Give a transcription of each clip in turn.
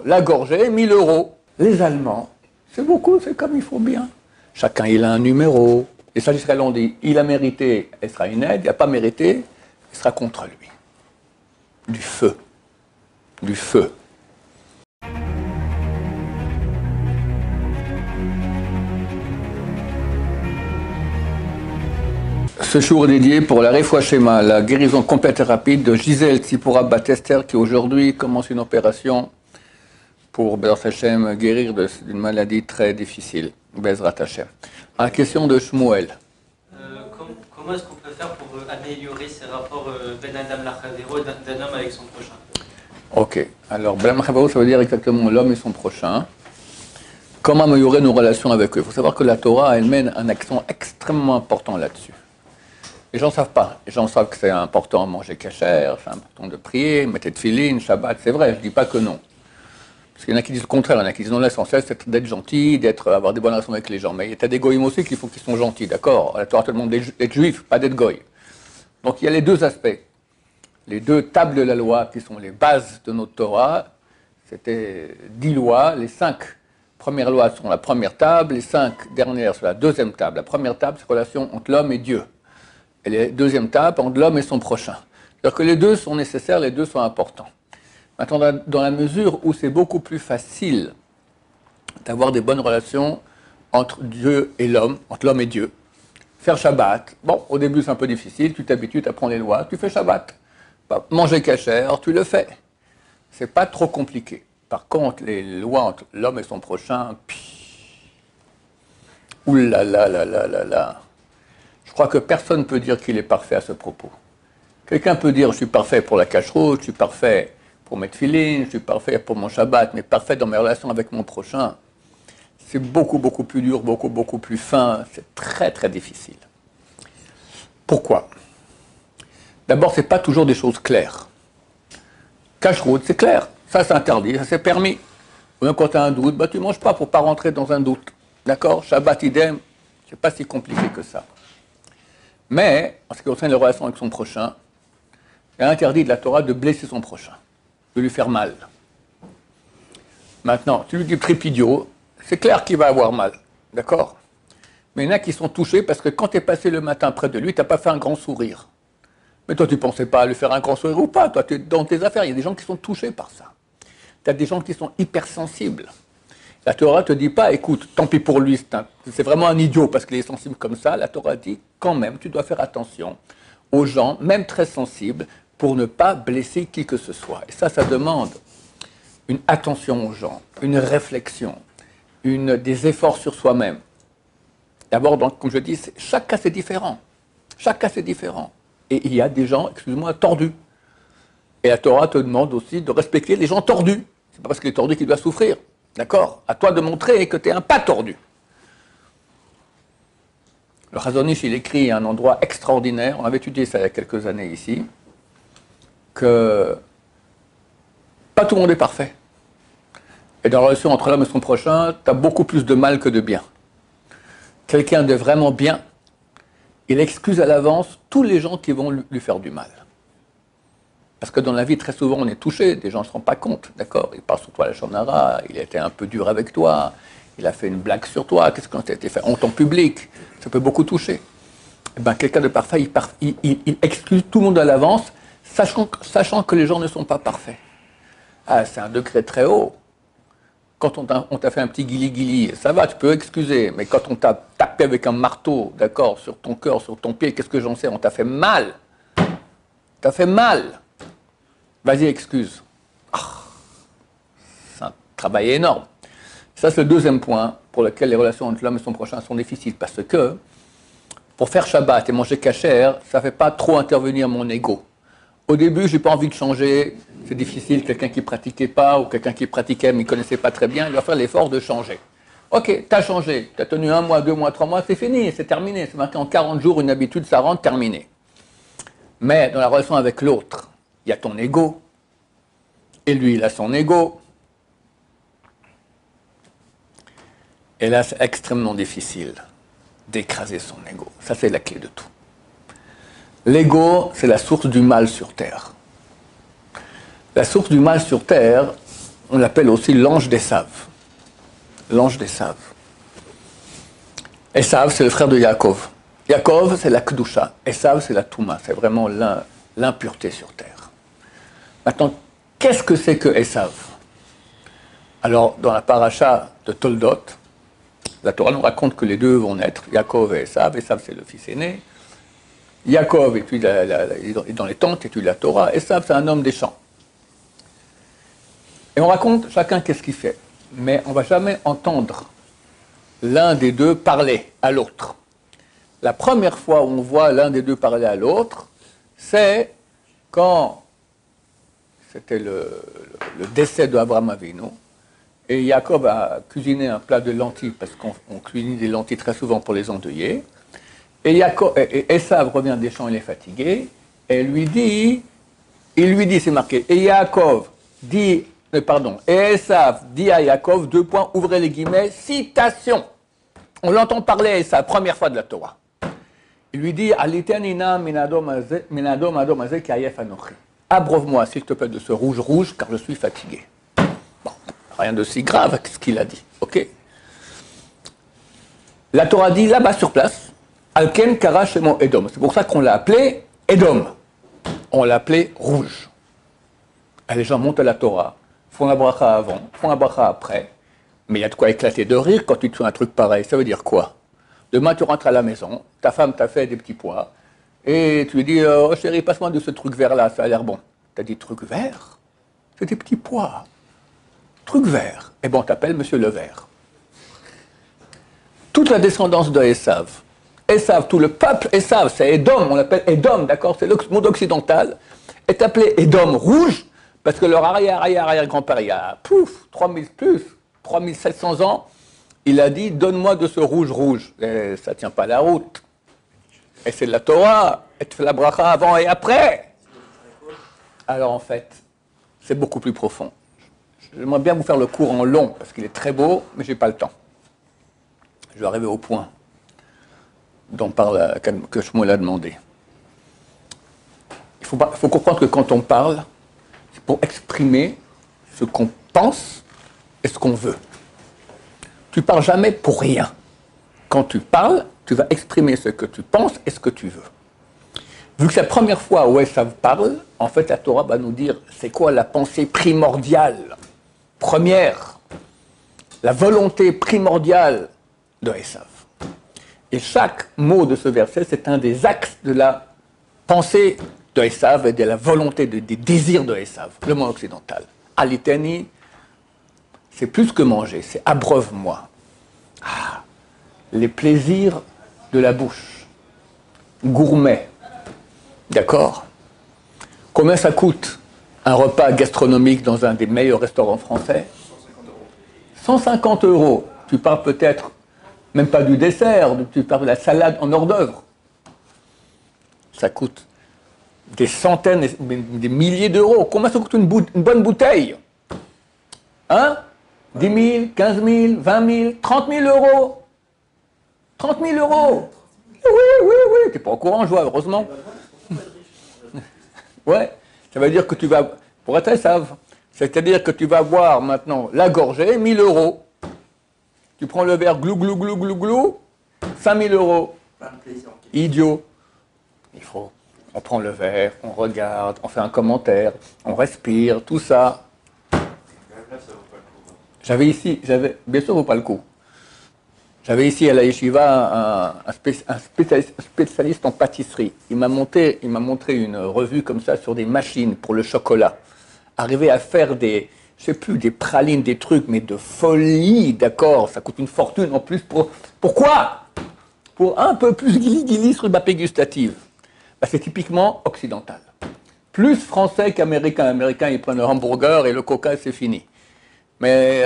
La gorgée, 1000 euros. Les Allemands, c'est beaucoup, c'est comme il faut bien. Chacun, il a un numéro. Les sages israéliens ont dit, il a mérité, elle sera une aide. Il n'a pas mérité, il sera contre lui. Du feu. Du feu. Ce jour est dédié pour la Refoua Shema, la guérison complète et rapide de Gisèle Tzipora Batester, qui aujourd'hui commence une opération pour Bezrat Hashem guérir d'une maladie très difficile. Bezrat Hashem. À la question de Shmuel. Comment est-ce qu'on peut faire pour améliorer ces rapports Ben Adam Lachavero d'un homme avec son prochain? Ok, alors Ben Adam Lachavero, ça veut dire exactement l'homme et son prochain. Comment améliorer nos relations avec eux? Il faut savoir que la Torah, elle mène un accent extrêmement important là-dessus. Les gens ne savent pas. Les gens savent que c'est important de manger cachère, c'est important de prier, mettre de filines, Shabbat, c'est vrai, je ne dis pas que non. Parce qu'il y en a qui disent le contraire, il y en a qui disent non, l'essentiel c'est d'être gentil, avoir des bonnes relations avec les gens. Mais il y a des goïms aussi qu'il faut qu'ils sont gentils, d'accord? La Torah te demande d'être juif, pas d'être goï. Donc il y a les deux aspects. Les deux tables de la loi qui sont les bases de notre Torah, c'était 10 lois, les 5 premières lois sont la première table, les 5 dernières sont la deuxième table. La première table, c'est la relation entre l'homme et Dieu. Et la deuxième table, entre l'homme et son prochain. C'est-à-dire que les deux sont nécessaires, les deux sont importants. Maintenant, dans la mesure où c'est beaucoup plus facile d'avoir des bonnes relations entre Dieu et l'homme, entre l'homme et Dieu, faire Shabbat, bon, au début c'est un peu difficile, tu t'habitues, tu apprends les lois, tu fais Shabbat. Manger cachère, tu le fais. C'est pas trop compliqué. Par contre, les lois entre l'homme et son prochain, oulala. Je crois que personne ne peut dire qu'il est parfait à ce propos. Quelqu'un peut dire, je suis parfait pour la cacheroute, je suis parfait pour mes tefilines, je suis parfait pour mon Shabbat, mais parfait dans mes relations avec mon prochain, c'est beaucoup, beaucoup plus dur, beaucoup, beaucoup plus fin, c'est très, très difficile. Pourquoi? D'abord, ce n'est pas toujours des choses claires. Cacheroute, c'est clair, ça c'est interdit, ça c'est permis. Ou même quand tu as un doute, tu ne manges pas pour ne pas rentrer dans un doute. D'accord? Shabbat idem, c'est pas si compliqué que ça. Mais, en ce qui concerne les relations avec son prochain, il est interdit de la Torah de blesser son prochain, de lui faire mal. Maintenant, tu lui dis trépidio, c'est clair qu'il va avoir mal, d'accord? Mais il y en a qui sont touchés parce que quand tu es passé le matin près de lui, tu n'as pas fait un grand sourire. Mais toi, tu ne pensais pas à lui faire un grand sourire ou pas, toi, tu es dans tes affaires, il y a des gens qui sont touchés par ça. Tu as des gens qui sont hypersensibles. La Torah ne te dit pas, écoute, tant pis pour lui, c'est vraiment un idiot parce qu'il est sensible comme ça. La Torah dit, quand même, tu dois faire attention aux gens, même très sensibles, pour ne pas blesser qui que ce soit. Et ça demande une attention aux gens, une réflexion, des efforts sur soi-même. D'abord, comme je dis, chaque cas c'est différent. Chaque cas c'est différent. Et il y a des gens, excuse-moi, tordus. Et la Torah te demande aussi de respecter les gens tordus. C'est pas parce qu'il est tordu qu'il doit souffrir. D'accord? À toi de montrer que tu es un pas tordu. Le Chazon Ish, il écrit à un endroit extraordinaire, on avait étudié ça il y a quelques années ici, que pas tout le monde est parfait. Et dans la relation entre l'homme et son prochain, tu as beaucoup plus de mal que de bien. Quelqu'un de vraiment bien, il excuse à l'avance tous les gens qui vont lui faire du mal. Parce que dans la vie, très souvent, on est touché, des gens ne se rendent pas compte, d'accord? Il parle sur toi la shonara, il a été un peu dur avec toi, il a fait une blague sur toi, qu'est-ce qu'on t'a été fait? Honte en public, ça peut beaucoup toucher. Eh bien, quelqu'un de parfait, il excuse tout le monde à l'avance, sachant que les gens ne sont pas parfaits. Ah, c'est un degré très haut. Quand on t'a fait un petit guili-guili, ça va, tu peux excuser, mais quand on t'a tapé avec un marteau, d'accord, sur ton cœur, sur ton pied, qu'est-ce que j'en sais? On t'a fait mal. T'as fait mal. Vas-y, excuse. C'est un travail énorme. Ça, c'est le deuxième point pour lequel les relations entre l'homme et son prochain sont difficiles. Parce que pour faire Shabbat et manger cachère, ça ne fait pas trop intervenir mon ego. Au début, je n'ai pas envie de changer. C'est difficile. Quelqu'un qui ne pratiquait pas ou quelqu'un qui pratiquait mais ne connaissait pas très bien, il va faire l'effort de changer. Ok, tu as changé. Tu as tenu 1 mois, 2 mois, 3 mois, c'est fini, c'est terminé. C'est marqué en 40 jours, une habitude, ça rentre, terminé. Mais dans la relation avec l'autre, il y a ton ego, et lui, il a son ego. Et là, c'est extrêmement difficile d'écraser son ego. Ça, c'est la clé de tout. L'ego, c'est la source du mal sur Terre. La source du mal sur Terre, On l'appelle aussi l'ange d'Esav. L'ange d'Esav. Esav, c'est le frère de Yaakov. Yaakov, c'est la Kedusha. Esav, c'est la Touma. C'est vraiment l'impureté sur terre. Maintenant, qu'est-ce que c'est que Esav? Alors, dans la paracha de Toldot, la Torah nous raconte que les deux vont naître, Yaakov et Esav. Esav, c'est le fils aîné. Yaakov est dans les tentes, étudie la Torah. Esav, c'est un homme des champs. Et on raconte chacun qu'est-ce qu'il fait. Mais on ne va jamais entendre l'un des deux parler à l'autre. La première fois où on voit l'un des deux parler à l'autre, c'est quand c'était le décès d'Abraham Avinu, et Jacob a cuisiné un plat de lentilles, parce qu'on cuisine des lentilles très souvent pour les endeuillés, et Esav revient des champs, il est fatigué, et il lui dit, c'est marqué, et Jacob dit, et Esav dit à Jacob, ouvrez les guillemets, citation. On l'entend parler, c'est la première fois de la Torah. Il lui dit, abreuve-moi, s'il te plaît, de ce rouge, car je suis fatigué. Bon, rien de si grave que ce qu'il a dit, ok? La Torah dit là-bas sur place, Alken Kara Shemo Edom. C'est pour ça qu'on l'a appelé Edom. On l'a appelé rouge. Et les gens montent à la Torah, font la bracha avant, font la bracha après. Mais il y a de quoi éclater de rire quand tu te fais un truc pareil. Ça veut dire quoi? Demain, tu rentres à la maison, ta femme t'a fait des petits pois, et tu lui dis, oh chérie, passe-moi de ce truc vert-là, ça a l'air bon. T'as dit, truc vert? C'est des petits pois. Truc vert. Eh bien, on t'appelle Monsieur le Vert. Toute la descendance de Esav, tout le peuple Esav, c'est Edom, on l'appelle Edom, d'accord? C'est le monde occidental, est appelé Edom rouge, parce que leur arrière-grand-père, il y a, 3700 ans, il a dit, donne-moi de ce rouge. Et ça ne tient pas la route. Et c'est de la Torah, et tu fais la bracha avant et après. Alors en fait, c'est beaucoup plus profond. J'aimerais bien vous faire le cours en long, parce qu'il est très beau, mais je n'ai pas le temps. Je vais arriver au point dont parle, que Shmuel a demandé. Il faut comprendre que quand on parle, c'est pour exprimer ce qu'on pense et ce qu'on veut. Tu ne parles jamais pour rien. Quand tu parles, tu vas exprimer ce que tu penses et ce que tu veux. Vu que c'est la première fois où Esav parle, en fait, la Torah va nous dire c'est quoi la pensée primordiale, première, la volonté primordiale de Esav. Et chaque mot de ce verset, c'est un des axes de la pensée de Esav et de la volonté, des désirs de Esav, le monde occidental. Alitani, c'est plus que manger, c'est abreuve-moi. Ah, les plaisirs de la bouche. Gourmet. D'accord? Combien ça coûte un repas gastronomique dans un des meilleurs restaurants français? 150 €. Tu parles peut-être même pas du dessert, tu parles de la salade en hors d'œuvre. Ça coûte des centaines, des milliers d'euros. Combien ça coûte une bonne bouteille? Hein? 10 000, 15 000, 20 000, 30 000 €. 30 000 €. Oui. Tu n'es pas au courant, je vois, heureusement. Ouais, ça veut dire que tu vas, pour être Esav, c'est-à-dire que tu vas boire maintenant la gorgée, 1 000 €. Tu prends le verre, glou, 5 000 €. Idiot. On prend le verre, on regarde, on fait un commentaire, on respire, tout ça. Bien sûr, ça vaut pas le coup. J'avais ici à la yeshiva un spécialiste en pâtisserie. Il m'a montré une revue comme ça sur des machines pour le chocolat. Arriver à faire des pralines, des trucs, mais de folie, d'accord? Ça coûte une fortune en plus. Pourquoi? Pour un peu plus guili sur une mapée gustative. Ben, c'est typiquement occidental. Plus français qu'américain. Américains, ils prennent le hamburger et le coca, c'est fini. Mais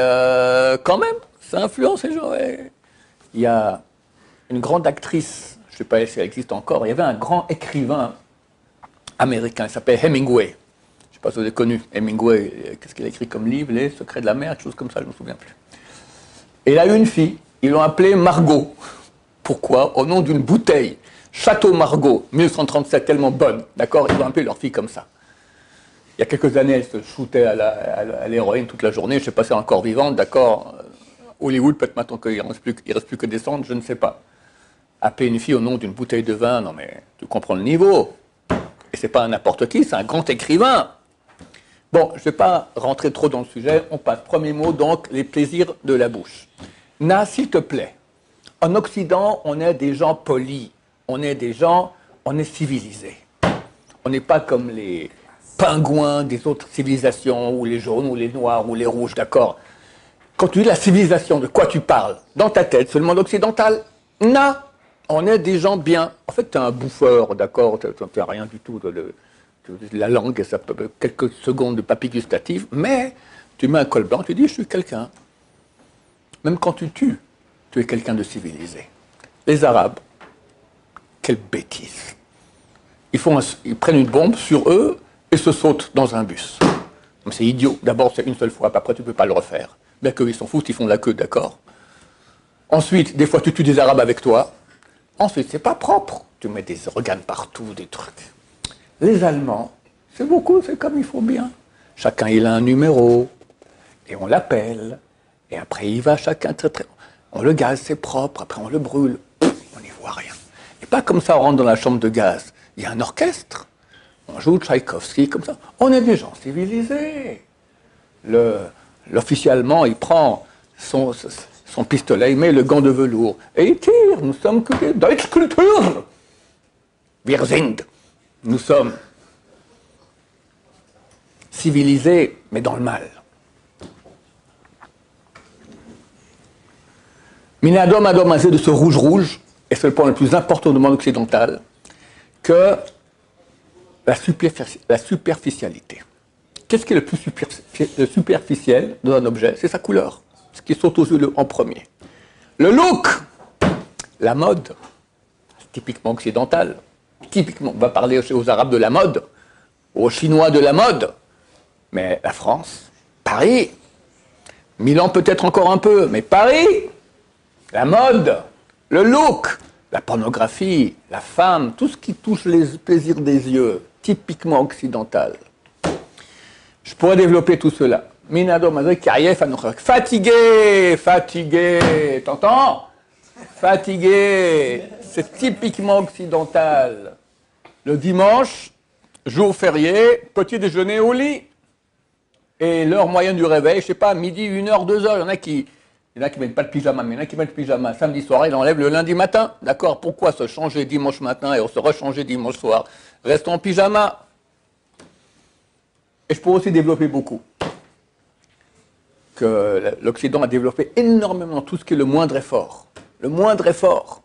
quand même, ça influence les gens. Ouais. Il y a une grande actrice, je ne sais pas si elle existe encore, il y avait un grand écrivain américain, il s'appelait Hemingway. Je ne sais pas si vous avez connu Hemingway, qu'est-ce qu'il a écrit comme livre, Les Secrets de la mer, quelque chose comme ça, je ne me souviens plus. Et il a eu une fille, ils l'ont appelée Margot. Pourquoi? Au nom d'une bouteille, Château Margaux, 1937, tellement bonne, d'accord? Ils ont appelé leur fille comme ça. il y a quelques années, elle se shootait à l'héroïne toute la journée. Je ne sais pas si elle est encore vivante, d'accord. Hollywood, peut-être maintenant qu'il ne reste plus que descendre, je ne sais pas. Appeler une fille au nom d'une bouteille de vin, non mais tu comprends le niveau. Et c'est pas n'importe qui, c'est un grand écrivain. Bon, je ne vais pas rentrer trop dans le sujet, on passe. Premier mot, donc, les plaisirs de la bouche. Na, s'il te plaît, en Occident, on est des gens polis, on est civilisés. On n'est pas comme les pingouins des autres civilisations, ou les jaunes, ou les noirs, ou les rouges, d'accord. Quand tu dis la civilisation, de quoi tu parles? Dans ta tête, c'est le monde occidental? Na, on est des gens bien. En fait, tu es un bouffeur, d'accord, tu n'as rien du tout de la langue, ça peut quelques secondes de papilles gustatives, mais tu mets un col blanc, tu dis, je suis quelqu'un. Même quand tu tues, tu es quelqu'un de civilisé. Les Arabes, quelle bêtise. Ils prennent une bombe sur eux et se sautent dans un bus. C'est idiot. D'abord, c'est une seule fois, puis après, tu ne peux pas le refaire. Bien qu'ils s'en foutent, ils font la queue, d'accord. Ensuite, des fois, tu tues des Arabes avec toi. Ensuite, c'est pas propre. Tu mets des organes partout, des trucs. Les Allemands, c'est beaucoup, c'est comme il faut bien. Chacun, il a un numéro, et on l'appelle, et après, il va chacun on le gaz, c'est propre, après, on le brûle. On n'y voit rien. Et pas comme ça, on rentre dans la chambre de gaz. Il y a un orchestre. On joue Tchaïkovski, comme ça. On est des gens civilisés. L'officier allemand, il prend son pistolet, il met le gant de velours, et il tire. Nous sommes que des Deutschkultur. Wir sind. Nous sommes civilisés, mais dans le mal. Minadom Adom Azé de ce rouge-rouge, et c'est le point le plus important du monde occidental, que la superficialité. Qu'est-ce qui est le plus superficiel dans un objet? C'est sa couleur, ce qui saute aux yeux en premier. Le look, la mode, typiquement occidentale. Typiquement, on va parler aux Arabes de la mode, aux Chinois de la mode, mais la France, Paris, Milan peut-être encore un peu, mais Paris, la mode, le look, la pornographie, la femme, tout ce qui touche les plaisirs des yeux, typiquement occidental. Je pourrais développer tout cela. Minado Mazé Karief Anochak. Fatigué, fatigué, t'entends? Fatigué, c'est typiquement occidental. Le dimanche, jour férié, petit déjeuner au lit. Et l'heure moyenne du réveil, je ne sais pas, midi, 1h, 2h, il y en a qui mettent pas de pyjama, mais il y en a qui mettent le pyjama samedi soir, ils l'enlèvent le lundi matin. D'accord? Pourquoi se changer dimanche matin et se rechanger dimanche soir? Restons en pyjama. Et je pourrais aussi développer beaucoup. Que l'Occident a développé énormément tout ce qui est le moindre effort. Le moindre effort.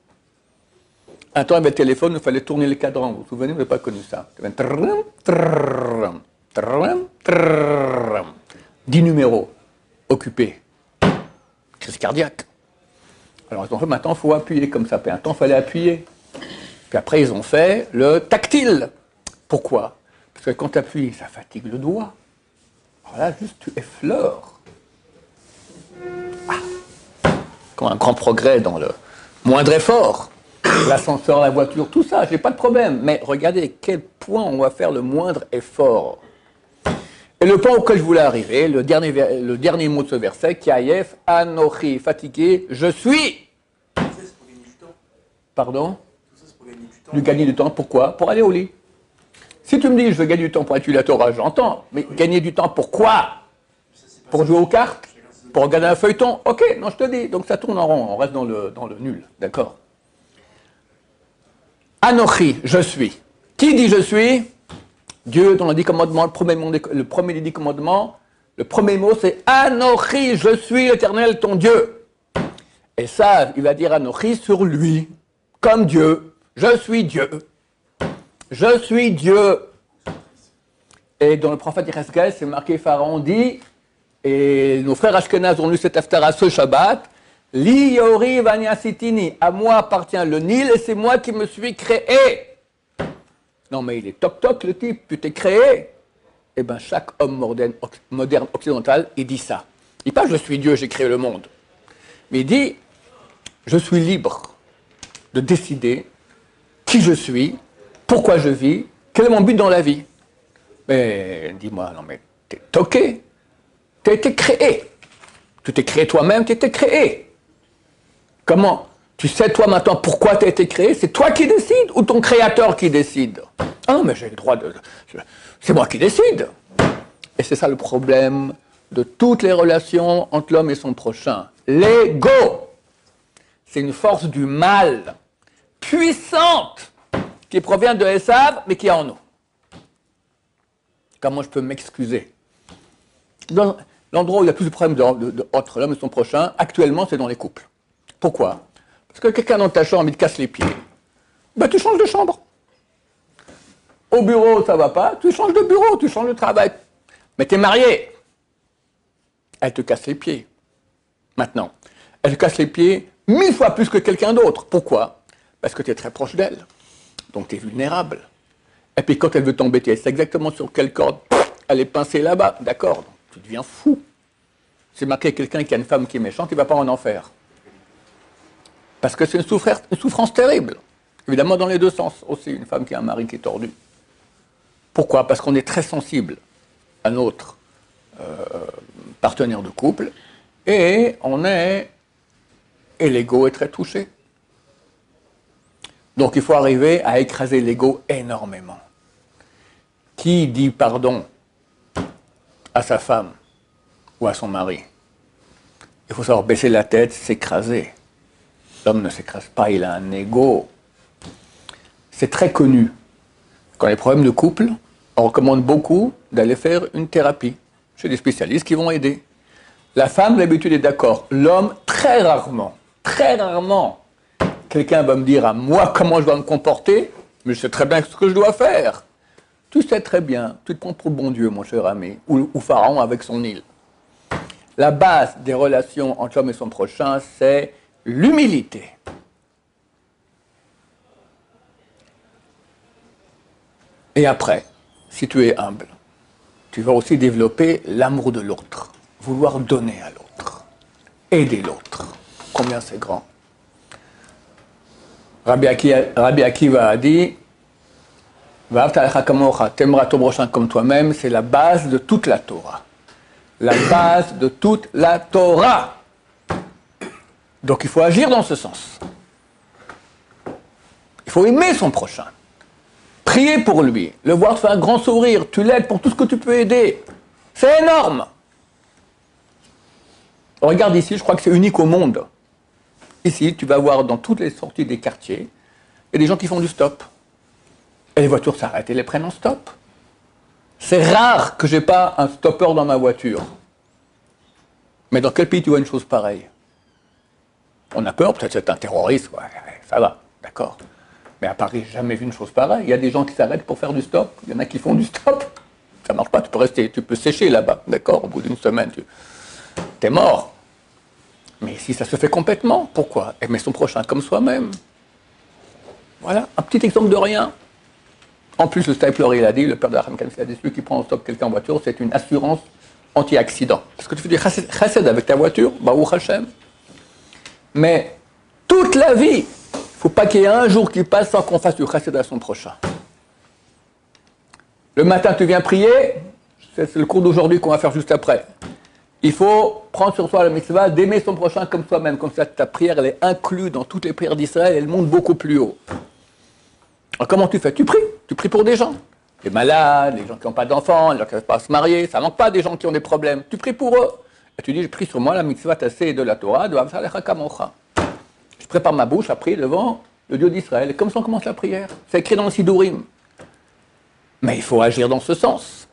Un temps, avec le téléphone, il fallait tourner les cadrans. Vous vous souvenez, vous n'avez pas connu ça. 10 numéros occupés. Crise cardiaque. Alors, ils ont fait, maintenant, il faut appuyer comme ça. Puis un temps, il fallait appuyer. Puis après, ils ont fait le tactile. Pourquoi? Parce que quand tu appuies, ça fatigue le doigt. Alors là, juste, tu effleures. Comme un grand progrès dans le moindre effort. L'ascenseur, la voiture, tout ça, j'ai pas de problème. Mais regardez quel point on va faire le moindre effort. Et le point auquel je voulais arriver, le dernier mot de ce verset, Kiaïef, Anochi, fatigué, je suis. Tout ça, c'est pour gagner du temps. Pardon? Tout ça, c'est pour gagner du temps. De gagner du temps, pourquoi? Pour aller au lit. Si tu me dis, je veux gagner du temps pour étudier la Torah, j'entends. Mais oui. Gagner du temps, pourquoi? Pour jouer aux cartes? Pour regarder un feuilleton? Ok, non, je te dis. Donc ça tourne en rond, on reste dans le nul, d'accord? Anochi, je suis. Qui dit je suis? Dieu, dans le 10 commandements, le premier des 10 commandements, le premier mot c'est Anochi, je suis l'Éternel, ton Dieu. Et ça, il va dire Anochi sur lui, comme Dieu. Je suis Dieu. Je suis Dieu. Et dans le prophète Yirmyahu, c'est marqué, Pharaon dit, et nos frères Ashkenaz ont lu cet Haftara ce Shabbat, Li Yori Vanyasitini, à moi appartient le Nil et c'est moi qui me suis créé. Non mais il est toc-toc le type, tu t'es créé. Eh bien chaque homme moderne occidental, il dit ça. Il dit pas je suis Dieu, j'ai créé le monde. Mais il dit, je suis libre de décider qui je suis, pourquoi je vis, quel est mon but dans la vie. Mais dis-moi, non mais t'es toqué. T'as été créé. Tu t'es créé toi-même, tu t'es créé. Comment? Tu sais toi maintenant pourquoi tu as été créé? C'est toi qui décides ou ton créateur qui décide? Ah non, mais j'ai le droit de... C'est moi qui décide. Et c'est ça le problème de toutes les relations entre l'homme et son prochain. L'ego, c'est une force du mal puissante qui provient de Esav, mais qui est en nous. Comment je peux m'excuser? Dans l'endroit où il y a plus de problèmes entre l'homme et son prochain, actuellement, c'est dans les couples. Pourquoi? Parce que quelqu'un dans ta chambre, il te casse les pieds. Ben, tu changes de chambre. Au bureau, ça va pas, tu changes de bureau, tu changes de travail. Mais tu es marié. Elle te casse les pieds. Maintenant, elle te casse les pieds 1000 fois plus que quelqu'un d'autre. Pourquoi? Parce que tu es très proche d'elle. Donc tu es vulnérable. Et puis quand elle veut t'embêter, elle sait exactement sur quelle corde elle est pincée là-bas. D'accord? Tu deviens fou. C'est marqué quelqu'un qui a une femme qui est méchante, il ne va pas en enfer. Parce que c'est une souffrance terrible. Évidemment dans les deux sens aussi, une femme qui a un mari qui est tordu. Pourquoi? Parce qu'on est très sensible à notre partenaire de couple et l'ego est très touché. Donc il faut arriver à écraser l'ego énormément. Qui dit pardon à sa femme ou à son mari? Il faut savoir baisser la tête, s'écraser. L'homme ne s'écrase pas, il a un ego. C'est très connu. Quand il y a des problèmes de couple, on recommande beaucoup d'aller faire une thérapie chez des spécialistes qui vont aider. La femme, d'habitude, est d'accord. L'homme, très rarement, quelqu'un va me dire à moi comment je dois me comporter, mais je sais très bien ce que je dois faire. Tu sais très bien, tu te prends pour le bon Dieu, mon cher ami, ou Pharaon avec son île. La base des relations entre l'homme et son prochain, c'est l'humilité. Et après, si tu es humble, tu vas aussi développer l'amour de l'autre, vouloir donner à l'autre, aider l'autre. Combien c'est grand. Rabbi Akiva a dit t'aimeras ton prochain comme toi-même, c'est la base de toute la Torah. La base de toute la Torah. Donc il faut agir dans ce sens. Il faut aimer son prochain. Prier pour lui, le voir te faire un grand sourire, tu l'aides pour tout ce que tu peux aider. C'est énorme. Regarde ici, je crois que c'est unique au monde. Ici, tu vas voir dans toutes les sorties des quartiers, il y a des gens qui font du stop. Et les voitures s'arrêtent et les prennent en stop. C'est rare que je n'ai pas un stopper dans ma voiture. Mais dans quel pays tu vois une chose pareille? On a peur, peut-être c'est un terroriste, ouais, ça va, d'accord. Mais à Paris, j'ai jamais vu une chose pareille. Il y a des gens qui s'arrêtent pour faire du stop, il y en a qui font du stop. Ça ne marche pas, tu peux sécher là-bas, d'accord. Au bout d'une semaine, tu es mort. Mais ici, ça se fait complètement. Pourquoi? Aimer son prochain comme soi-même. Voilà, un petit exemple de rien. En plus, le Stapler, il a dit, le père de Raham Kansi a dit, celui qui prend en stop quelqu'un en voiture, c'est une assurance anti-accident. Parce que tu fais du chesed avec ta voiture, Baruch Hashem. Mais toute la vie, il ne faut pas qu'il y ait un jour qui passe sans qu'on fasse du chesed à son prochain. Le matin, tu viens prier, c'est le cours d'aujourd'hui qu'on va faire juste après. Il faut prendre sur soi la mitzvah d'aimer son prochain comme soi-même. Comme ça, ta prière, elle est inclue dans toutes les prières d'Israël, elle monte beaucoup plus haut. Alors, comment tu fais? Tu pries pour des gens. Les malades, les gens qui n'ont pas d'enfants, les gens qui ne peuvent pas se marier, ça ne manque pas des gens qui ont des problèmes. Tu pries pour eux. Et tu dis, je prie sur moi la mitzvah tassée de la Torah, de Avsalecha Kamocha. Je prépare ma bouche à prier devant le Dieu d'Israël. Et comme ça, on commence la prière. C'est écrit dans le Sidourim. Mais il faut agir dans ce sens.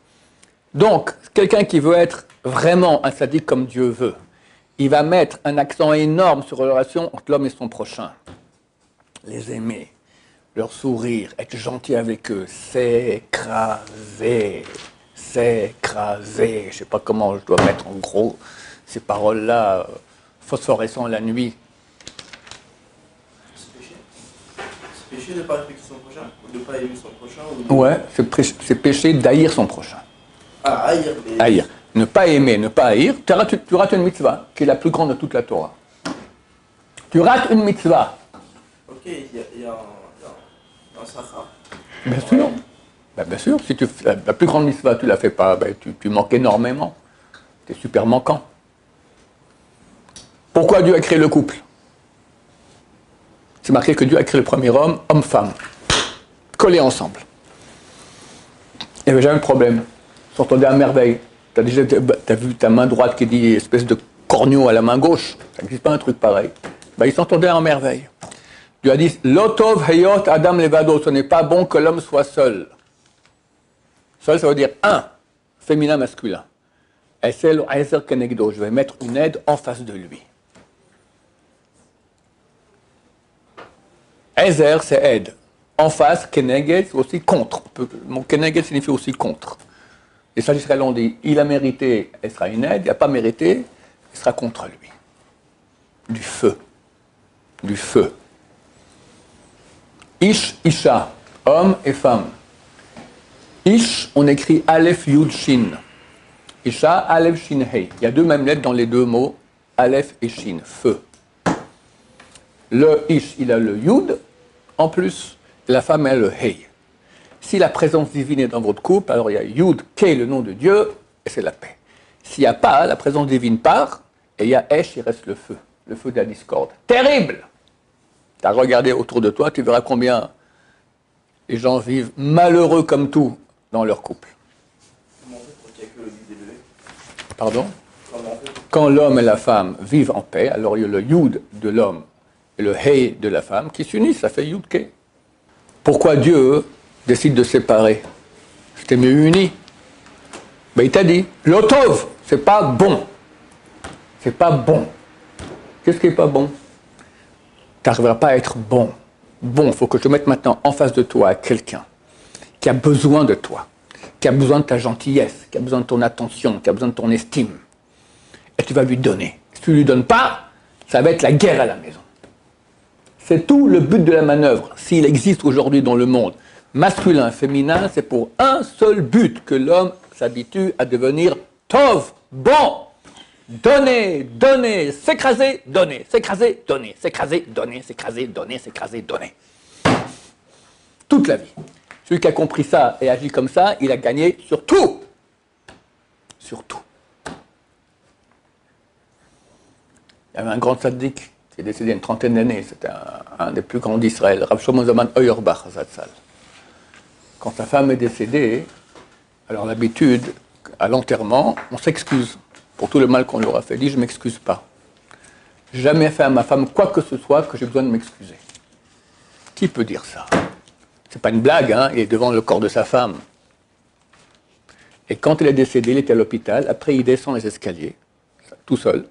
Donc, quelqu'un qui veut être vraiment un sadique comme Dieu veut, il va mettre un accent énorme sur la relation entre l'homme et son prochain. Les aimer, leur sourire, être gentil avec eux, s'écraser. Je ne sais pas comment je dois mettre en gros ces paroles-là, phosphorescent la nuit. C'est péché. C'est péché de ne pas respecter son prochain, de ne pas aimer son prochain. Ouais, c'est péché d'haïr son prochain. Ah, haïr. Haïr. Ne pas aimer, ne pas haïr, tu rates une mitzvah, qui est la plus grande de toute la Torah. Tu rates une mitzvah. Ok, il y a un sachar. Bien sûr. Ben, bien sûr, si la plus grande mitzvah, tu ne la fais pas, ben, tu manques énormément. Tu es super manquant. Pourquoi Dieu a créé le couple? C'est marqué que Dieu a créé le premier homme, homme-femme, collés ensemble. Il n'y avait jamais de problème. Ils s'entendaient à merveille. Tu as vu ta main droite qui dit espèce de corneau à la main gauche. Ça n'existe pas un truc pareil. Ben, ils s'entendaient à merveille. Dieu a dit Lotov heyot Adam levado. Ce n'est pas bon que l'homme soit seul. Seul, ça veut dire un, féminin, masculin. Esel Ezer Kenegdo. Je vais mettre une aide en face de lui. Ezer, c'est aide. En face, Keneged, c'est aussi contre. Mon Keneged signifie aussi contre. Les sages israéliens ont dit, il a mérité, elle sera une aide, il n'a pas mérité, elle sera contre lui. Du feu. Du feu. Ish, Isha, homme et femme. Ish, on écrit Aleph, Yud, Shin. Isha, Aleph, Shin, Hei. Il y a deux mêmes lettres dans les deux mots, Aleph et Shin, feu. Le Ish, il a le Yud, en plus, la femme a le Hei. Si la présence divine est dans votre couple, alors il y a Yud, Kei, le nom de Dieu, et c'est la paix. S'il n'y a pas, la présence divine part, et il y a Esh, il reste le feu de la discorde. Terrible! Tu as regardé autour de toi, tu verras combien les gens vivent malheureux comme tout dans leur couple. Comment on fait pour qu'il y ait que le Yud et le Hei? Pardon? Comment on fait? Quand l'homme et la femme vivent en paix, alors il y a le Yud de l'homme et le Hei de la femme qui s'unissent, ça fait Yud Kei. Pourquoi Dieu décide de séparer? C'était mieux uni. Ben, il t'a dit, l'otov, c'est pas bon. C'est pas bon. Qu'est-ce qui est pas bon? Tu n'arriveras pas à être bon. Bon, il faut que je te mette maintenant en face de toi quelqu'un qui a besoin de toi, qui a besoin de ta gentillesse, qui a besoin de ton attention, qui a besoin de ton estime. Et tu vas lui donner. Si tu ne lui donnes pas, ça va être la guerre à la maison. C'est tout le but de la manœuvre. S'il existe aujourd'hui dans le monde, masculin, féminin, c'est pour un seul but, que l'homme s'habitue à devenir tov, bon. Donner, donner, s'écraser, donner, s'écraser, donner, s'écraser, donner, s'écraser, donner, s'écraser, donner. Toute la vie. Celui qui a compris ça et agit comme ça, il a gagné sur tout. Sur tout. Il y avait un grand tzaddik qui est décédé il y a une trentaine d'années. C'était un des plus grands d'Israël, Rav Shlomo Zalman Auerbach Zatzal. Quand sa femme est décédée, alors l'habitude, à l'enterrement, on s'excuse pour tout le mal qu'on lui aura fait. Il dit, je ne m'excuse pas. J'ai jamais fait à ma femme quoi que ce soit que j'ai besoin de m'excuser. Qui peut dire ça? C'est pas une blague, hein, il est devant le corps de sa femme. Et quand il est décédé, il était à l'hôpital. Après, il descend les escaliers, tout seul.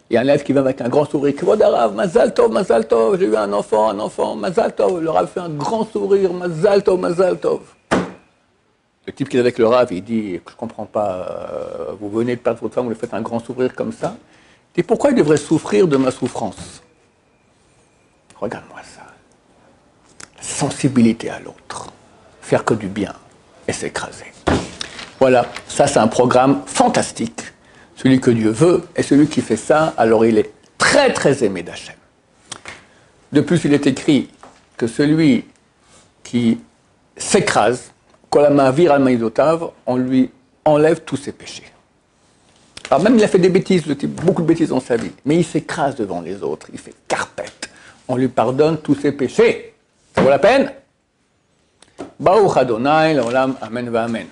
Il y a un élève qui vient avec un grand sourire. Kvod Harav, Mazal Tov, j'ai eu un enfant, Mazal Tov. Le Rav fait un grand sourire, Mazal Tov, Mazal Tov. Le type qui est avec le Rav, il dit, je ne comprends pas, vous venez de perdre votre femme, vous lui faites un grand sourire comme ça. Il dit, pourquoi il devrait souffrir de ma souffrance? Regarde-moi ça. Sensibilité à l'autre. Faire que du bien et s'écraser. Voilà, ça c'est un programme fantastique. Celui que Dieu veut, et celui qui fait ça, alors il est très très aimé d'Hachem. De plus, il est écrit que celui qui s'écrase, on lui enlève tous ses péchés. Alors même il a fait des bêtises, le type, beaucoup de bêtises dans sa vie, mais il s'écrase devant les autres, il fait carpette. On lui pardonne tous ses péchés. Ça vaut la peine? Baruch Adonai, l'olam, amen va amen.